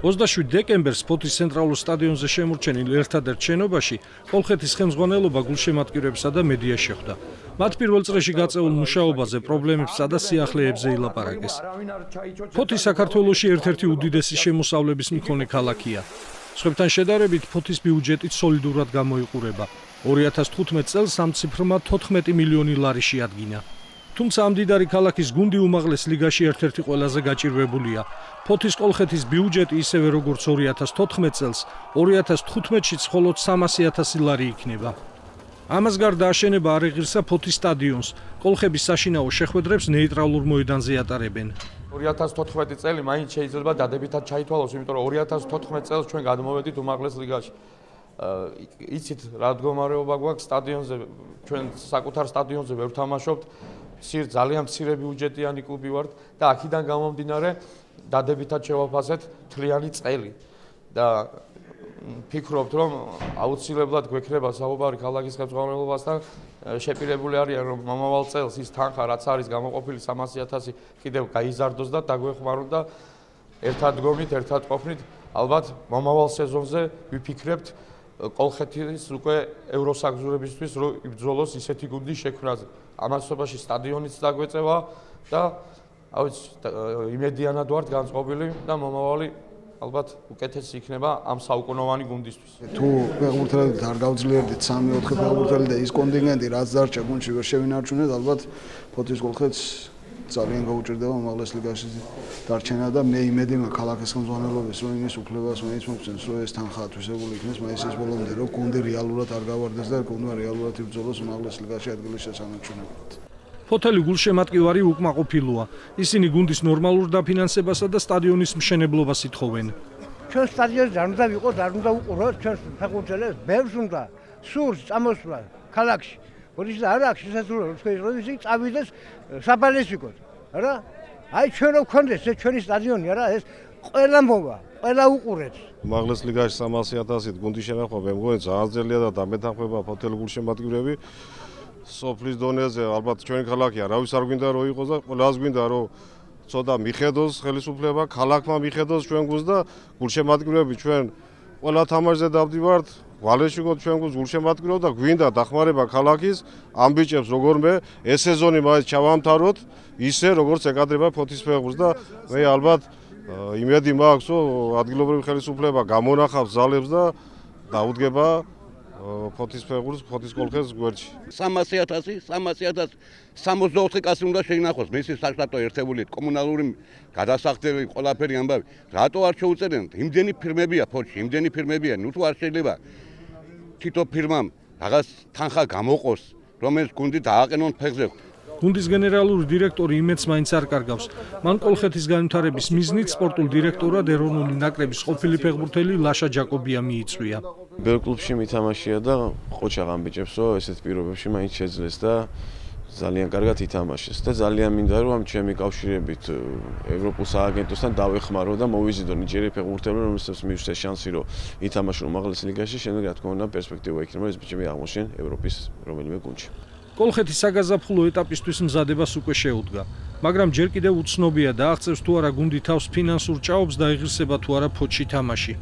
27 დეკემბერს ფოთის ცენტრალურ სტადიონზე შემორჩენილ ერთადერთ შენობაში კოლხეთის ხელმძღვანელობა გულშემატკივრებსა და მედია შეხვდა. მათ პირველ წრეში გაწეულ მუშაობაზე, პრობლემებსა და სიახლეებზე ილაპარაკეს. ფოთი საქართველოში ერთ-ერთი უდიდესი შემოსავლების მქონე ქალაქია. სხვებთან შედარებით ფოთის ბიუჯეტით სოლიდურად გამოიყურება. 2015 წელს სამციფრმა 14 მილიონი ლარი შეადგინა. თუმცა ამ დიდარი ქალაქის გუნდი უმაღლეს ლიგაში ერთ-ერთი ყველაზე გაჭირვებულია. ფოთის კოლხეთის ბიუჯეტი ისევე როგორც 2014 წელს 2015-შიც მხოლოდ 300,000 ლარი იქნება. ამას გარდა აშენება არ ეღირსა ფოთის სტადიონს. კოლხების საშინაო შეხვედრებს ნეიტრალურ მოედანზე ატარებენ. 2014 წელი მაინც შეიძლება დადებითად ჩაითვალოს, იმიტომ რომ 2014 წელს ჩვენ გადმოვედით უმაღლეს ლიგაში. იცით რა მდგომარეობა გვაქვს სტადიონზე, ჩვენ საკუთარ სტადიონზე ვერ ვთამაშობთ. ძალიან მცირე ბიუჯეტიანი კლუბი ვართ და აქედან გამომდინარე დადებითად შევაფასეთ თლიანი წელი და ფიქრობთ რომ აუცილებლად გვექნება საუბარი ქალაქის ხელმძღვანელობასთან შეპირებული არიან რომ მომავალ წელს ის თანხა რაც არის გამოყოფილი 300,000 კიდევ გაიზარდოს და დაგვეხმაროთ და ერთად დგომით ერთად ყოფნით ალბათ მომავალ სეზონზე ვიფიქრებთ კოლხეთის უკვე ევროსაგზურებისთვის რომ იბრძოლოს ისეთი გუნდის შექმნაზე. ამასობაში სტადიონიც დაგვეწევა და იმედიანად ვართ განწყობილი და მომავალი ალბათ უკეთესი იქნება ამ საუკუნოვანი გუნდისთვის. თუ ფეხბურთელით არ გავძლიერდით 3-4 ფეხბურთელი და ის კონტინგენტი რაც დარჩა გუნდში ვერ შევინარჩუნეთ, ალბათ ფოთის კოლხეთს ძალიან გაუჭირდება უმაღლეს ლიგაში დარჩენა და მე იმედი მაქვს ქალაქის ხელმძღვანელობის რომ იმის უფლებას მაინც მოგცემს რომ ეს თანხა ათვისებული იქნეს მაისის ბოლომდე რომ გუნდი რეალურად არ გავარდეს და გუნდმა რეალურად იბრძოლოს უმაღლეს ლიგაში ადგილის შესანარჩუნებლად. ფოთელი გულშემატკივარი უკმაყოფილოა. ისინი გუნდის ნორმალურ დაფინანსებასა და სტადიონის მშენებლობას ითხოვენ. ჩვენ სტადიონზე არ უნდა ვიყოთ, არ უნდა უყუროთ ჩვენ ფეხბურთელებს, ბევრს უნდა სურს წამოსვლა ქალაქში. Poliția are accesul să წავიდეს საბალესიკოდ, რა? აი ჩვენ რო გქონდეს ეს ჩვენი სტადიონი, რა, ეს ყველა მოვა, ყველა უყურებს. უმაღლეს ლიგაში 300,000-ით გუნდი შენახვა, მე მგონი ძალიან ძლიერ და დამეთანხმება ფოთელი გულშემატკივრები. სოფლის დონეზე ალბათ ჩვენი ქალაქია, რავის არ გვინდა რომ იყოს და ყველას გვინდა რომ ცოტა მიხედოს ხელისუფლება, ქალაქმა მიხედოს ჩვენ გუნდს და გულშემატკივრები ჩვენ ყველა თამაშზე დავდივართ. ვალეშიგოთ ჩვენ გუნდს გულშემატკივრობ და გვინდა დახმარება ქალაქის ამბიჭებს როგორმე ეს სეზონი მაინც ჩავამთავროთ ისე როგორც ეკადრება ფოთის ფეხბურთს და მე ალბათ იმედი მაქვს რომ ადგილობრივი ხელისუფლება გამონახავს ძალებს და დაუდგება ფოთის ფეხბურთს ფოთის კოლხეთს გვერდში 300,000 64 კაცი უნდა შეინახოს მისი საშტატო ერთეულით კომუნალური გადასახდები ყველაფერი ამბავი რატო არ შეუწევენ იმდენი ფირმებია ფოთში იმდენი ფირმებია ნუ თუ არ შეიძლება თითო ფირმამ რაღაც თანხა გამოყოს რომელიც გუნდი დააყენონ ფეხზე გუნდის გენერალური დირექტორი იმედს მაინც არ კარგავს. მან კოლხეთის განვითარების მიზნით სპორტულ დირექტორად ეროვნული ნაკრების ყოფილი ფეხბურთელი ლაშა ჯაკობია მიიწვია. ბევრ კლუბში მითამაშია და ყოჩაღ ამბიჭებს რომ ესეთ პირობებში მაინც შეძლეს და ძალიან კარგად ითამაშეს და ძალიან მინდა რომ ამ ჩემი კავშირებით ევროპულ სააგენტოსთან დავეხმარო და მოვიზიდო ნიჭიერი ფეხბურთელი რომელსაც მივსვეს შანსი რომ ითამაშონ უმაღლეს ლიგაში შემდეგ რა თქმა უნდა პერსპექტივა იქნება ეს ბიჭები აღმოჩნდნენ ევროპის რომელიმე გუნდში. კოლხეთის საგაზაფხულო ეტაპისთვის მზადებას უკვე შეუდგა, მაგრამ ჯერ კიდევ უცნობია და აღწევს თუ არა გუნდი თავს ფინანსურ ჭაობს და იღირსება თუ არა ფოთში თამაში.